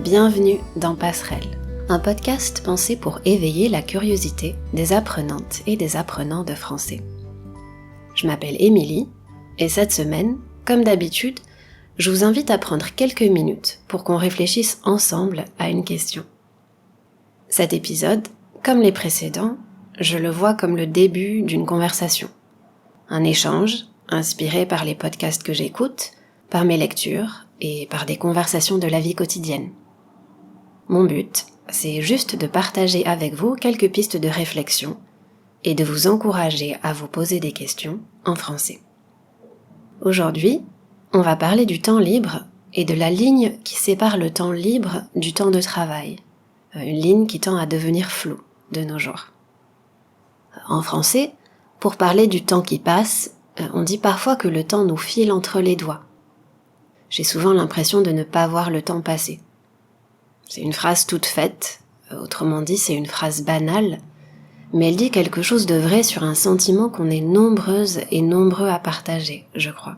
Bienvenue dans Passerelle, un podcast pensé pour éveiller la curiosité des apprenantes et des apprenants de français. Je m'appelle Émilie et cette semaine, comme d'habitude, je vous invite à prendre quelques minutes pour qu'on réfléchisse ensemble à une question. Cet épisode, comme les précédents, je le vois comme le début d'une conversation. Un échange inspiré par les podcasts que j'écoute, par mes lectures et par des conversations de la vie quotidienne. Mon but, c'est juste de partager avec vous quelques pistes de réflexion et de vous encourager à vous poser des questions en français. Aujourd'hui, on va parler du temps libre et de la ligne qui sépare le temps libre du temps de travail, une ligne qui tend à devenir floue de nos jours. En français, pour parler du temps qui passe, on dit parfois que le temps nous file entre les doigts. J'ai souvent l'impression de ne pas voir le temps passer. C'est une phrase toute faite, autrement dit c'est une phrase banale, mais elle dit quelque chose de vrai sur un sentiment qu'on est nombreuses et nombreux à partager, je crois.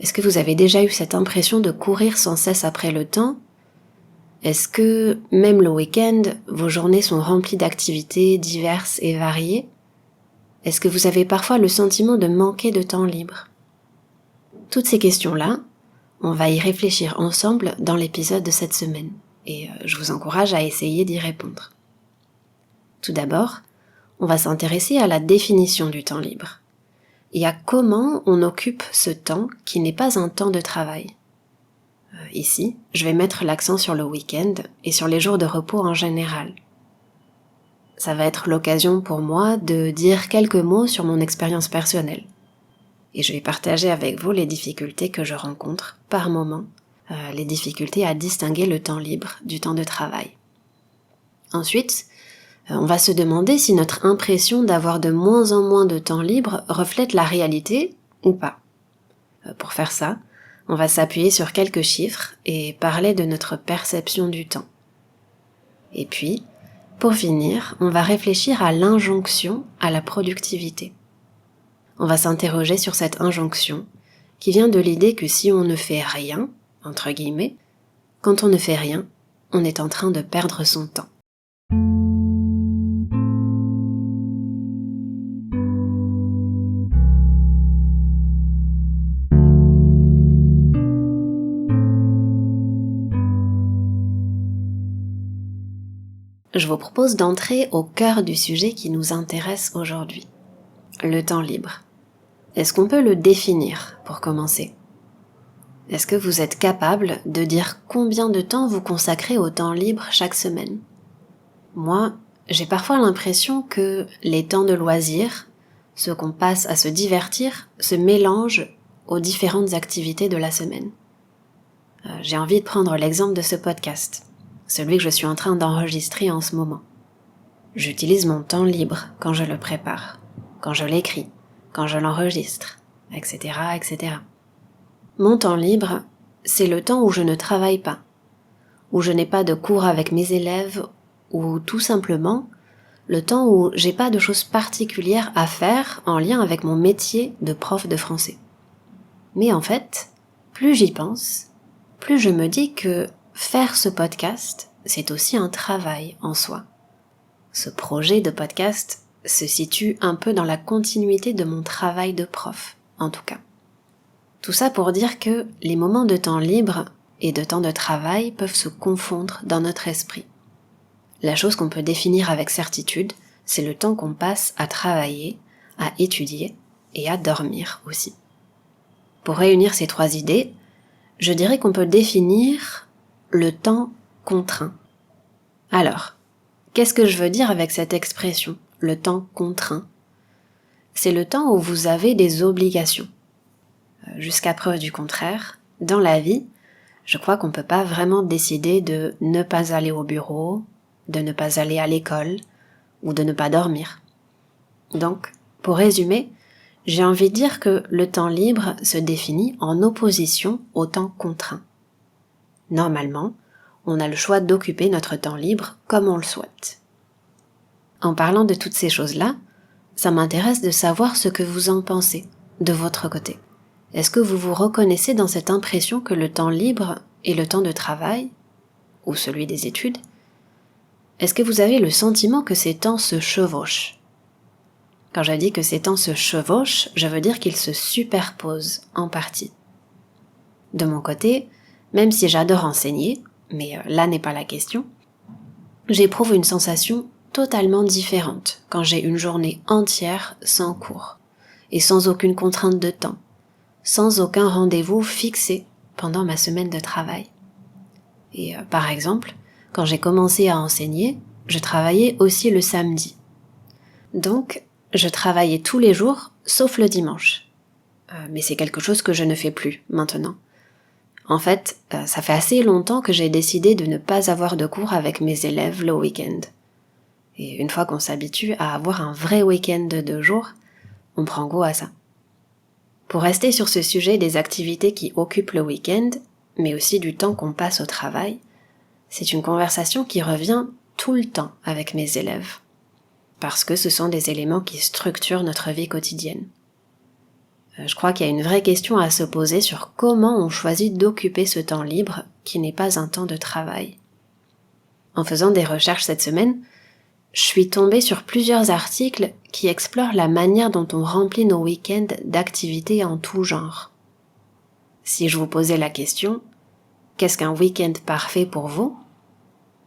Est-ce que vous avez déjà eu cette impression de courir sans cesse après le temps ? Est-ce que, même le week-end, vos journées sont remplies d'activités diverses et variées ? Est-ce que vous avez parfois le sentiment de manquer de temps libre ? Toutes ces questions-là, on va y réfléchir ensemble dans l'épisode de cette semaine. Et je vous encourage à essayer d'y répondre. Tout d'abord, on va s'intéresser à la définition du temps libre et à comment on occupe ce temps qui n'est pas un temps de travail. Ici, je vais mettre l'accent sur le week-end et sur les jours de repos en général. Ça va être l'occasion pour moi de dire quelques mots sur mon expérience personnelle. Et je vais partager avec vous les difficultés que je rencontre par moment, les difficultés à distinguer le temps libre du temps de travail. Ensuite, on va se demander si notre impression d'avoir de moins en moins de temps libre reflète la réalité ou pas. Pour faire ça, on va s'appuyer sur quelques chiffres et parler de notre perception du temps. Et puis, pour finir, on va réfléchir à l'injonction à la productivité. On va s'interroger sur cette injonction qui vient de l'idée que si on ne fait rien, entre guillemets, quand on ne fait rien, on est en train de perdre son temps. Je vous propose d'entrer au cœur du sujet qui nous intéresse aujourd'hui, le temps libre. Est-ce qu'on peut le définir pour commencer ? Est-ce que vous êtes capable de dire combien de temps vous consacrez au temps libre chaque semaine ? Moi, j'ai parfois l'impression que les temps de loisirs, ceux qu'on passe à se divertir, se mélangent aux différentes activités de la semaine. J'ai envie de prendre l'exemple de ce podcast, celui que je suis en train d'enregistrer en ce moment. J'utilise mon temps libre quand je le prépare, quand je l'écris, quand je l'enregistre, etc., etc. Mon temps libre, c'est le temps où je ne travaille pas, où je n'ai pas de cours avec mes élèves, ou tout simplement le temps où j'ai pas de choses particulières à faire en lien avec mon métier de prof de français. Mais en fait, plus j'y pense, plus je me dis que faire ce podcast, c'est aussi un travail en soi. Ce projet de podcast se situe un peu dans la continuité de mon travail de prof, en tout cas. Tout ça pour dire que les moments de temps libre et de temps de travail peuvent se confondre dans notre esprit. La chose qu'on peut définir avec certitude, c'est le temps qu'on passe à travailler, à étudier et à dormir aussi. Pour réunir ces trois idées, je dirais qu'on peut définir le temps contraint. Alors, qu'est-ce que je veux dire avec cette expression, le temps contraint ? C'est le temps où vous avez des obligations. Jusqu'à preuve du contraire, dans la vie, je crois qu'on ne peut pas vraiment décider de ne pas aller au bureau, de ne pas aller à l'école ou de ne pas dormir. Donc, pour résumer, j'ai envie de dire que le temps libre se définit en opposition au temps contraint. Normalement, on a le choix d'occuper notre temps libre comme on le souhaite. En parlant de toutes ces choses-là, ça m'intéresse de savoir ce que vous en pensez, de votre côté. Est-ce que vous vous reconnaissez dans cette impression que le temps libre et le temps de travail, ou celui des études, est-ce que vous avez le sentiment que ces temps se chevauchent ? Quand je dis que ces temps se chevauchent, je veux dire qu'ils se superposent en partie. De mon côté, même si j'adore enseigner, mais là n'est pas la question, j'éprouve une sensation totalement différente quand j'ai une journée entière sans cours et sans aucune contrainte de temps, sans aucun rendez-vous fixé pendant ma semaine de travail. Et par exemple, quand j'ai commencé à enseigner, je travaillais aussi le samedi. Donc, je travaillais tous les jours, sauf le dimanche. Mais c'est quelque chose que je ne fais plus maintenant. En fait, ça fait assez longtemps que j'ai décidé de ne pas avoir de cours avec mes élèves le week-end. Et une fois qu'on s'habitue à avoir un vrai week-end de 2 jours, on prend goût à ça. Pour rester sur ce sujet des activités qui occupent le week-end, mais aussi du temps qu'on passe au travail, c'est une conversation qui revient tout le temps avec mes élèves. Parce que ce sont des éléments qui structurent notre vie quotidienne. Je crois qu'il y a une vraie question à se poser sur comment on choisit d'occuper ce temps libre qui n'est pas un temps de travail. En faisant des recherches cette semaine, je suis tombée sur plusieurs articles qui explorent la manière dont on remplit nos week-ends d'activités en tout genre. Si je vous posais la question « Qu'est-ce qu'un week-end parfait pour vous ?»,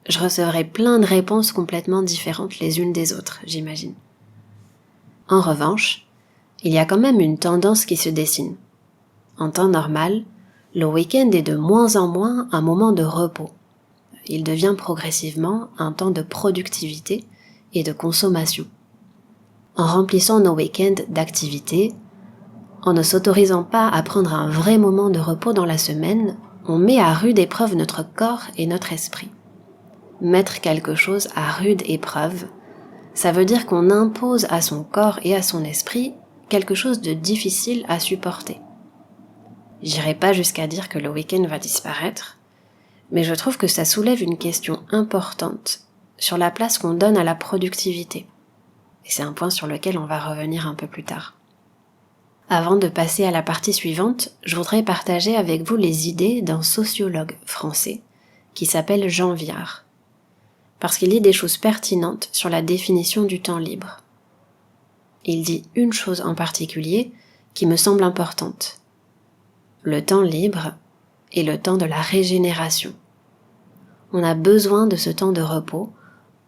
je recevrais plein de réponses complètement différentes les unes des autres, j'imagine. En revanche, il y a quand même une tendance qui se dessine. En temps normal, le week-end est de moins en moins un moment de repos. Il devient progressivement un temps de productivité et de consommation. En remplissant nos week-ends d'activités, en ne s'autorisant pas à prendre un vrai moment de repos dans la semaine, on met à rude épreuve notre corps et notre esprit. Mettre quelque chose à rude épreuve, ça veut dire qu'on impose à son corps et à son esprit quelque chose de difficile à supporter. J'irai pas jusqu'à dire que le week-end va disparaître, mais je trouve que ça soulève une question importante sur la place qu'on donne à la productivité. Et c'est un point sur lequel on va revenir un peu plus tard. Avant de passer à la partie suivante, je voudrais partager avec vous les idées d'un sociologue français qui s'appelle Jean Viard, parce qu'il dit des choses pertinentes sur la définition du temps libre. Il dit une chose en particulier qui me semble importante. Le temps libre est le temps de la régénération. On a besoin de ce temps de repos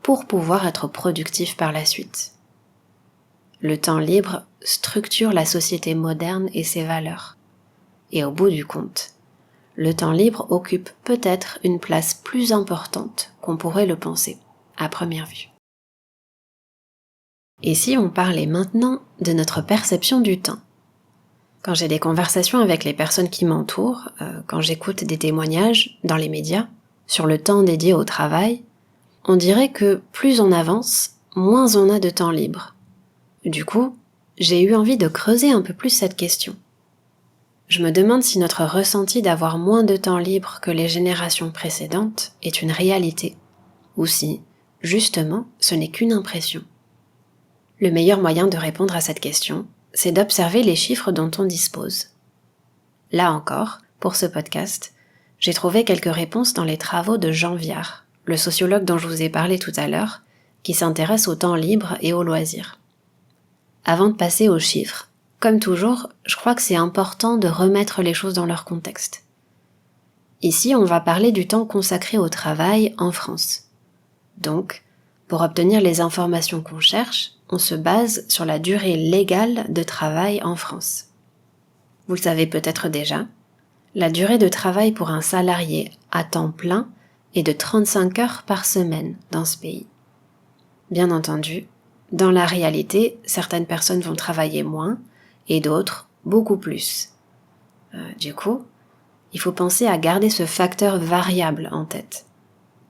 pour pouvoir être productif par la suite. Le temps libre structure la société moderne et ses valeurs. Et au bout du compte, le temps libre occupe peut-être une place plus importante qu'on pourrait le penser, à première vue. Et si on parlait maintenant de notre perception du temps ? Quand j'ai des conversations avec les personnes qui m'entourent, quand j'écoute des témoignages dans les médias sur le temps dédié au travail, on dirait que plus on avance, moins on a de temps libre. Du coup, j'ai eu envie de creuser un peu plus cette question. Je me demande si notre ressenti d'avoir moins de temps libre que les générations précédentes est une réalité, ou si, justement, ce n'est qu'une impression. Le meilleur moyen de répondre à cette question, c'est d'observer les chiffres dont on dispose. Là encore, pour ce podcast, j'ai trouvé quelques réponses dans les travaux de Jean Viard, le sociologue dont je vous ai parlé tout à l'heure, qui s'intéresse au temps libre et aux loisirs. Avant de passer aux chiffres, comme toujours, je crois que c'est important de remettre les choses dans leur contexte. Ici, on va parler du temps consacré au travail en France. Donc, pour obtenir les informations qu'on cherche, on se base sur la durée légale de travail en France. Vous le savez peut-être déjà, la durée de travail pour un salarié à temps plein est de 35 heures par semaine dans ce pays. Bien entendu, dans la réalité, certaines personnes vont travailler moins et d'autres beaucoup plus. Du coup, il faut penser à garder ce facteur variable en tête.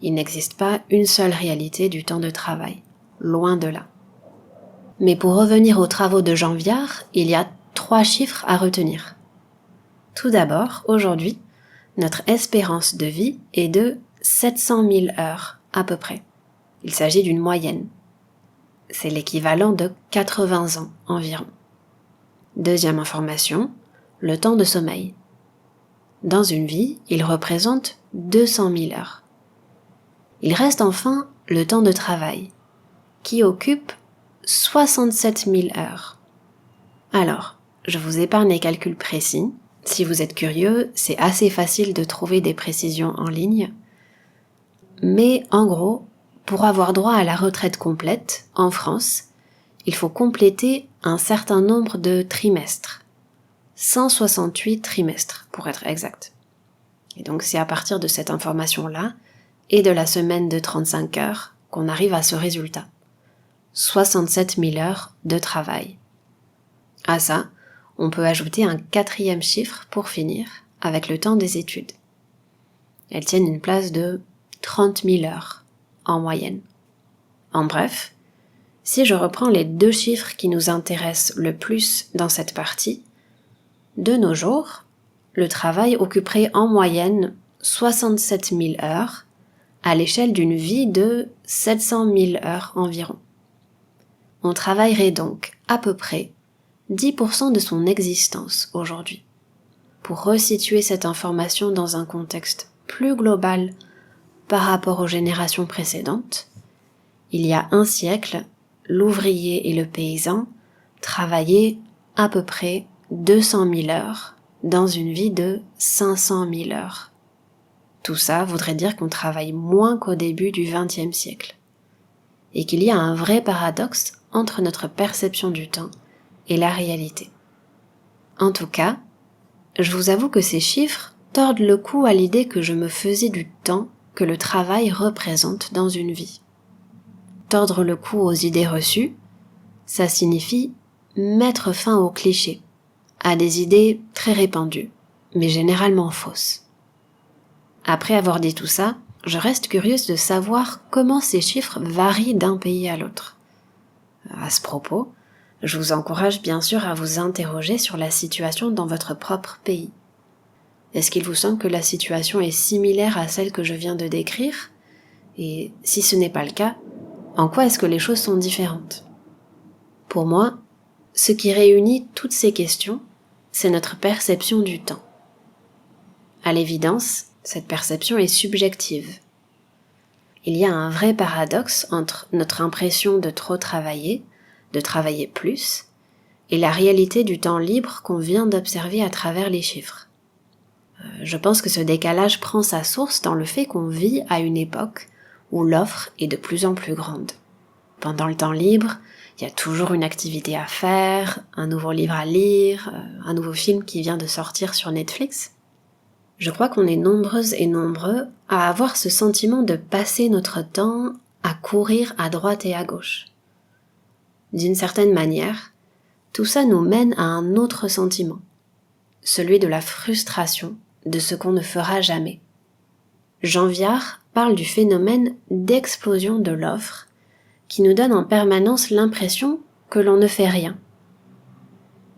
Il n'existe pas une seule réalité du temps de travail, loin de là. Mais pour revenir aux travaux de Jean Viard, il y a 3 chiffres à retenir. Tout d'abord, aujourd'hui, notre espérance de vie est de 700 000 heures à peu près. Il s'agit d'une moyenne. C'est l'équivalent de 80 ans environ. Deuxième information, le temps de sommeil. Dans une vie, il représente 200 000 heures. Il reste enfin le temps de travail, qui occupe 67 000 heures. Alors, je vous épargne les calculs précis. Si vous êtes curieux, c'est assez facile de trouver des précisions en ligne. Mais en gros, pour avoir droit à la retraite complète, en France, il faut compléter un certain nombre de trimestres. 168 trimestres, pour être exact. Et donc c'est à partir de cette information-là, et de la semaine de 35 heures, qu'on arrive à ce résultat. 67 000 heures de travail. À ça, on peut ajouter un 4e chiffre pour finir, avec le temps des études. Elles tiennent une place de 30 000 heures, en moyenne. En bref, si je reprends les 2 chiffres qui nous intéressent le plus dans cette partie, de nos jours, le travail occuperait en moyenne 67 000 heures à l'échelle d'une vie de 700 000 heures environ. On travaillerait donc à peu près 10% de son existence aujourd'hui. Pour resituer cette information dans un contexte plus global par rapport aux générations précédentes, il y a un siècle, l'ouvrier et le paysan travaillaient à peu près 200 000 heures dans une vie de 500 000 heures. Tout ça voudrait dire qu'on travaille moins qu'au début du XXe siècle, et qu'il y a un vrai paradoxe entre notre perception du temps et la réalité. En tout cas, je vous avoue que ces chiffres tordent le cou à l'idée que je me faisais du temps que le travail représente dans une vie. Tordre le cou aux idées reçues, ça signifie mettre fin aux clichés, à des idées très répandues, mais généralement fausses. Après avoir dit tout ça, je reste curieuse de savoir comment ces chiffres varient d'un pays à l'autre. À ce propos, je vous encourage bien sûr à vous interroger sur la situation dans votre propre pays. Est-ce qu'il vous semble que la situation est similaire à celle que je viens de décrire ? Et si ce n'est pas le cas, en quoi est-ce que les choses sont différentes ? Pour moi, ce qui réunit toutes ces questions, c'est notre perception du temps. À l'évidence, cette perception est subjective. Il y a un vrai paradoxe entre notre impression de trop travailler, de travailler plus, et la réalité du temps libre qu'on vient d'observer à travers les chiffres. Je pense que ce décalage prend sa source dans le fait qu'on vit à une époque où l'offre est de plus en plus grande. Pendant le temps libre, il y a toujours une activité à faire, un nouveau livre à lire, un nouveau film qui vient de sortir sur Netflix. Je crois qu'on est nombreuses et nombreux à avoir ce sentiment de passer notre temps à courir à droite et à gauche. D'une certaine manière, tout ça nous mène à un autre sentiment, celui de la frustration de ce qu'on ne fera jamais. Jean Viard parle du phénomène d'explosion de l'offre qui nous donne en permanence l'impression que l'on ne fait rien.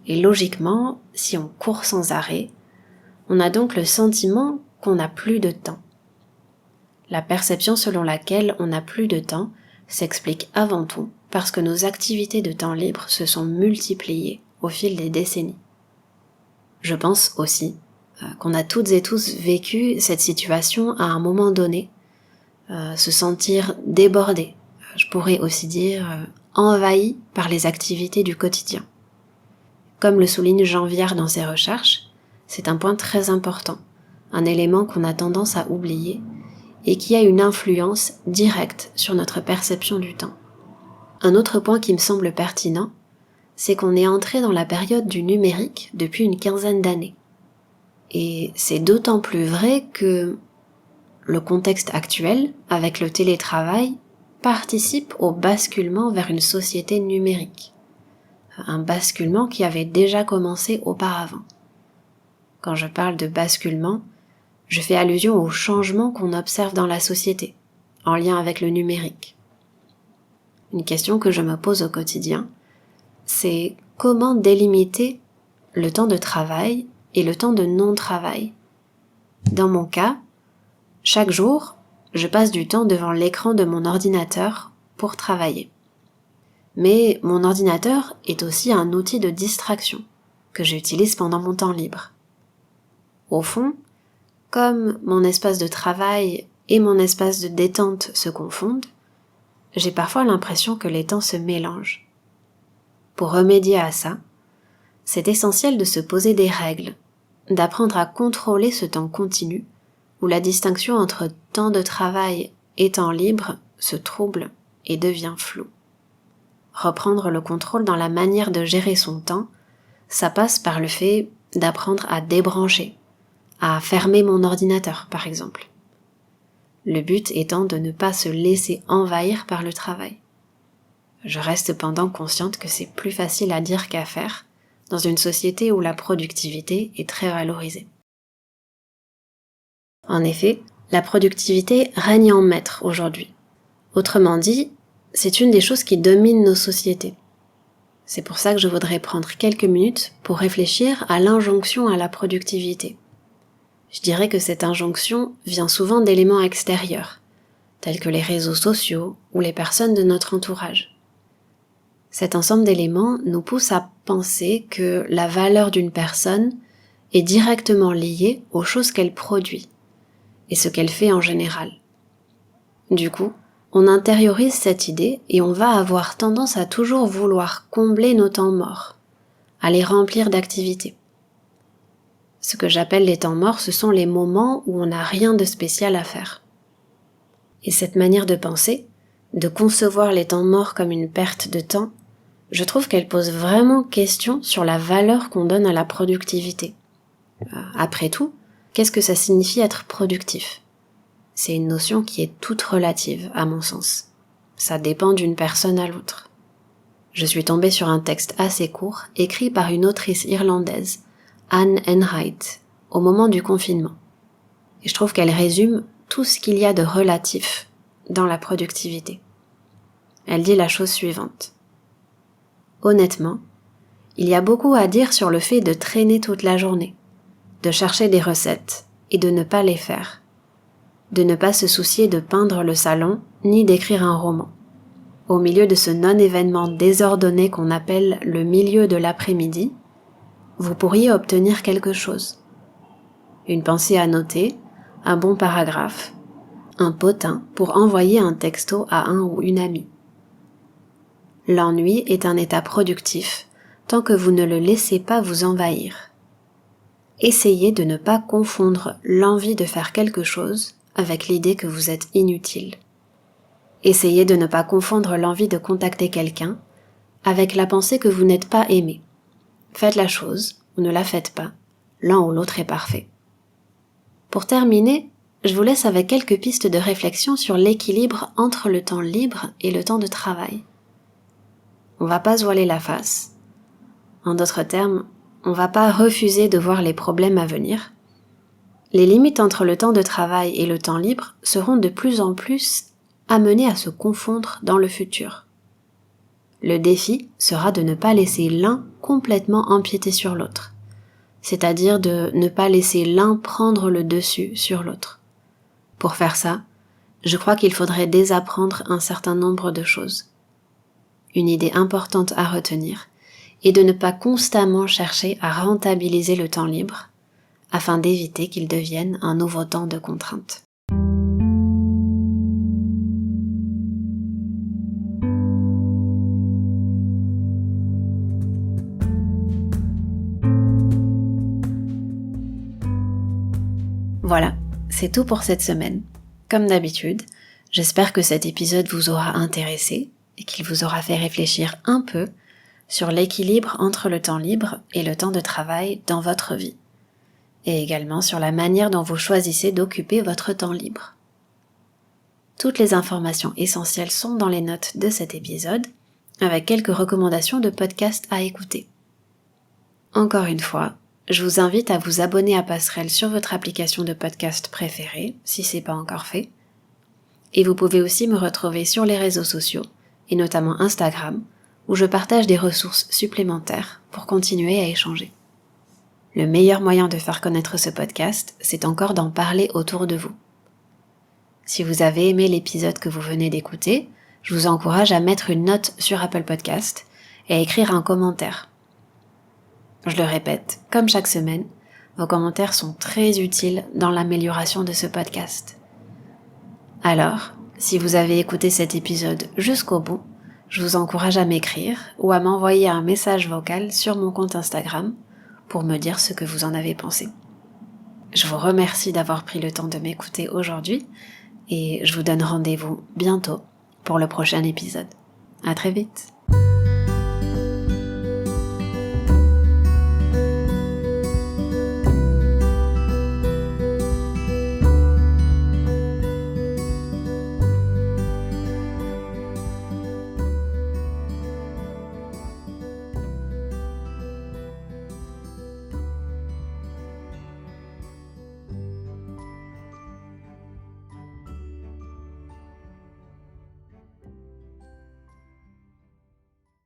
Et logiquement, si on court sans arrêt, on a donc le sentiment qu'on n'a plus de temps. La perception selon laquelle on n'a plus de temps s'explique avant tout parce que nos activités de temps libre se sont multipliées au fil des décennies. Je pense aussi qu'on a toutes et tous vécu cette situation à un moment donné, se sentir débordé, je pourrais aussi dire envahi par les activités du quotidien. Comme le souligne Jean Viard dans ses recherches, c'est un point très important, un élément qu'on a tendance à oublier et qui a une influence directe sur notre perception du temps. Un autre point qui me semble pertinent, c'est qu'on est entré dans la période du numérique depuis une quinzaine d'années. Et c'est d'autant plus vrai que le contexte actuel, avec le télétravail, participe au basculement vers une société numérique. Un basculement qui avait déjà commencé auparavant. Quand je parle de basculement, je fais allusion aux changements qu'on observe dans la société, en lien avec le numérique. Une question que je me pose au quotidien, c'est comment délimiter le temps de travail et le temps de non-travail. Dans mon cas, chaque jour, je passe du temps devant l'écran de mon ordinateur pour travailler. Mais mon ordinateur est aussi un outil de distraction que j'utilise pendant mon temps libre. Au fond, comme mon espace de travail et mon espace de détente se confondent, j'ai parfois l'impression que les temps se mélangent. Pour remédier à ça, c'est essentiel de se poser des règles, d'apprendre à contrôler ce temps continu où la distinction entre temps de travail et temps libre se trouble et devient floue. Reprendre le contrôle dans la manière de gérer son temps, ça passe par le fait d'apprendre à débrancher, à fermer mon ordinateur par exemple. Le but étant de ne pas se laisser envahir par le travail. Je reste cependant consciente que c'est plus facile à dire qu'à faire dans une société où la productivité est très valorisée. En effet, la productivité règne en maître aujourd'hui. Autrement dit, c'est une des choses qui dominent nos sociétés. C'est pour ça que je voudrais prendre quelques minutes pour réfléchir à l'injonction à la productivité. Je dirais que cette injonction vient souvent d'éléments extérieurs, tels que les réseaux sociaux ou les personnes de notre entourage. Cet ensemble d'éléments nous pousse à penser que la valeur d'une personne est directement liée aux choses qu'elle produit et ce qu'elle fait en général. Du coup, on intériorise cette idée et on va avoir tendance à toujours vouloir combler nos temps morts, à les remplir d'activités. Ce que j'appelle les temps morts, ce sont les moments où on n'a rien de spécial à faire. Et cette manière de penser, de concevoir les temps morts comme une perte de temps, je trouve qu'elle pose vraiment question sur la valeur qu'on donne à la productivité. Après tout, qu'est-ce que ça signifie être productif ? C'est une notion qui est toute relative, à mon sens. Ça dépend d'une personne à l'autre. Je suis tombée sur un texte assez court, écrit par une autrice irlandaise, Anne Enright, au moment du confinement. Et je trouve qu'elle résume tout ce qu'il y a de relatif dans la productivité. Elle dit la chose suivante. Honnêtement, il y a beaucoup à dire sur le fait de traîner toute la journée, de chercher des recettes et de ne pas les faire, de ne pas se soucier de peindre le salon ni d'écrire un roman. Au milieu de ce non-événement désordonné qu'on appelle le milieu de l'après-midi, vous pourriez obtenir quelque chose. Une pensée à noter, un bon paragraphe, un potin pour envoyer un texto à un ou une amie. L'ennui est un état productif tant que vous ne le laissez pas vous envahir. Essayez de ne pas confondre l'envie de faire quelque chose avec l'idée que vous êtes inutile. Essayez de ne pas confondre l'envie de contacter quelqu'un avec la pensée que vous n'êtes pas aimé. Faites la chose ou ne la faites pas, l'un ou l'autre est parfait. Pour terminer, je vous laisse avec quelques pistes de réflexion sur l'équilibre entre le temps libre et le temps de travail. On va pas se voiler la face. En d'autres termes, on va pas refuser de voir les problèmes à venir. Les limites entre le temps de travail et le temps libre seront de plus en plus amenées à se confondre dans le futur. Le défi sera de ne pas laisser l'un complètement empiéter sur l'autre, c'est-à-dire de ne pas laisser l'un prendre le dessus sur l'autre. Pour faire ça, je crois qu'il faudrait désapprendre un certain nombre de choses. Une idée importante à retenir est de ne pas constamment chercher à rentabiliser le temps libre afin d'éviter qu'il devienne un nouveau temps de contrainte. Voilà, c'est tout pour cette semaine. Comme d'habitude, j'espère que cet épisode vous aura intéressé et qu'il vous aura fait réfléchir un peu sur l'équilibre entre le temps libre et le temps de travail dans votre vie, et également sur la manière dont vous choisissez d'occuper votre temps libre. Toutes les informations essentielles sont dans les notes de cet épisode, avec quelques recommandations de podcasts à écouter. Encore une fois, je vous invite à vous abonner à Passerelle sur votre application de podcast préférée, si ce n'est pas encore fait. Et vous pouvez aussi me retrouver sur les réseaux sociaux, et notamment Instagram, où je partage des ressources supplémentaires pour continuer à échanger. Le meilleur moyen de faire connaître ce podcast, c'est encore d'en parler autour de vous. Si vous avez aimé l'épisode que vous venez d'écouter, je vous encourage à mettre une note sur Apple Podcast et à écrire un commentaire. Je le répète, comme chaque semaine, vos commentaires sont très utiles dans l'amélioration de ce podcast. Alors, si vous avez écouté cet épisode jusqu'au bout, je vous encourage à m'écrire ou à m'envoyer un message vocal sur mon compte Instagram pour me dire ce que vous en avez pensé. Je vous remercie d'avoir pris le temps de m'écouter aujourd'hui et je vous donne rendez-vous bientôt pour le prochain épisode. À très vite!